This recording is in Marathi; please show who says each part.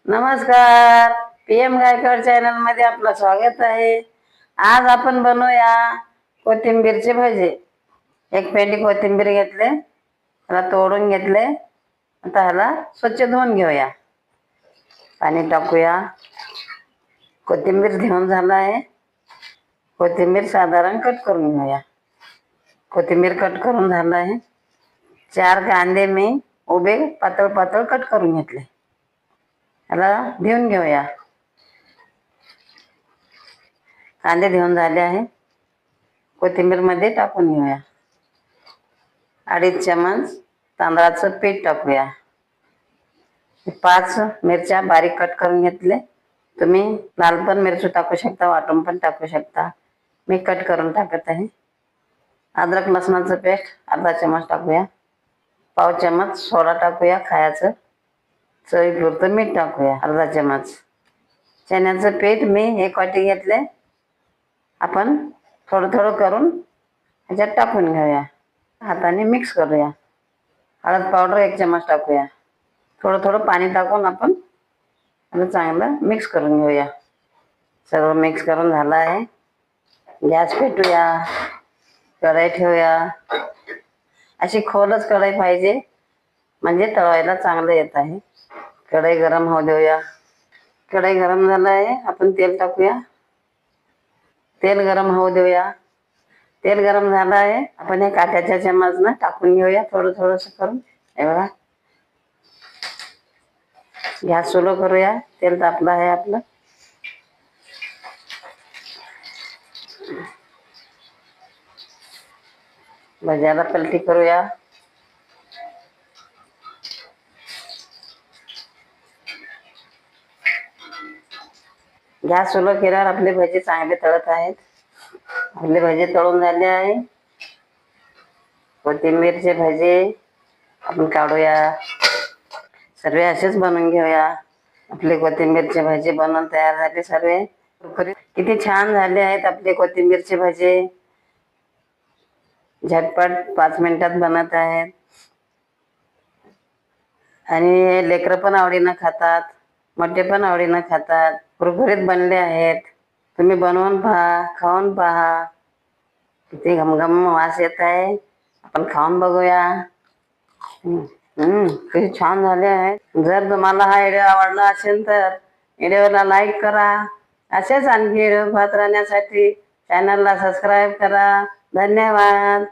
Speaker 1: नमस्कार. PM गायकवाड चॅनल मध्ये आपलं स्वागत आहे. आज आपण बनवूया कोथिंबीरचे भजे. एक पेंडी कोथिंबीर घेतले, त्याला तोडून घेतले. आता ह्याला स्वच्छ धुवून घेऊया. पाणी टाकूया. कोथिंबीर घेऊन झाला आहे. कोथिंबीर साधारण कट करून घेऊया. कोथिंबीर कट करून झाला आहे. 4 कांदे मी उभे पातळ पातळ कट करून घेतले. याला धुवून घेऊया. कांदे धुवून झाले आहे. कोथिंबीर मध्ये टाकून घेऊया. 2.5 चमच तांदळाचं पीठ टाकूया. 5 मिरच्या बारीक कट करून घेतले. तुम्ही लाल पण मिरची टाकू शकता, वाटून पण टाकू शकता. मी कट करून टाकत आहे. अद्रक लसणाचं पेस्ट अर्धा चमच टाकूया. 1/2 चमच सोडा टाकूया खायचं. चवीपुरतं मीठ टाकूया अर्धा चमच. चण्याचं पीठ मी 1 वाटी घेतले. आपण थोडं थोडं करून ह्याच्यात टाकून घेऊया. हाताने मिक्स करूया. हळद पावडर 1 चमच टाकूया. थोडं थोडं पाणी टाकून आपण आता चांगलं मिक्स करून घेऊया. सर्व मिक्स करून झालं आहे. गॅस पेटूया. कढई ठेवूया. अशी खोलच कढई पाहिजे, म्हणजे तळायला चांगलं येत आहे. कढई गरम होऊ देऊया. कढई गरम झालं आहे. आपण तेल टाकूया. तेल गरम होऊ देऊया. तेल गरम झालं आहे. आपण हे काट्याच्या चमचनं टाकून घेऊया थोडं थोडंसं करून. हे बघा. गॅस सुरू करूया. तेल तापलं आहे आपलं. भज्याला पलटी करूया. गॅस सुरू केल्यावर आपले भजे चांगले तळत आहेत. आपले भजे तळून झाले आहे. कोथिंबीरचे भजे आपण काढूया. सर्व असेच बनवून घेऊया. आपले कोथिंबीरचे भजे बनवून तयार झाले सर्व. किती छान झाले आहेत आपले कोथिंबीरचे भजे. झटपट 5 मिनिटात बनत आहेत. आणि लेकरं पण आवडीनं खातात, मोठे पण आवडीनं खातात. कुरकुरीत बनले आहेत. तुम्ही बनवून पहा, खाऊन पहा. किती घमघम वास येत आहे. आपण खाऊन बघूया. किती छान झाले आहे. जर तुम्हाला हा व्हिडिओ आवडला असेल तर व्हिडिओला लाईक करा. असेच आणखी व्हिडिओ पाहत राहण्यासाठी चॅनलला सबस्क्राईब करा. धन्यवाद.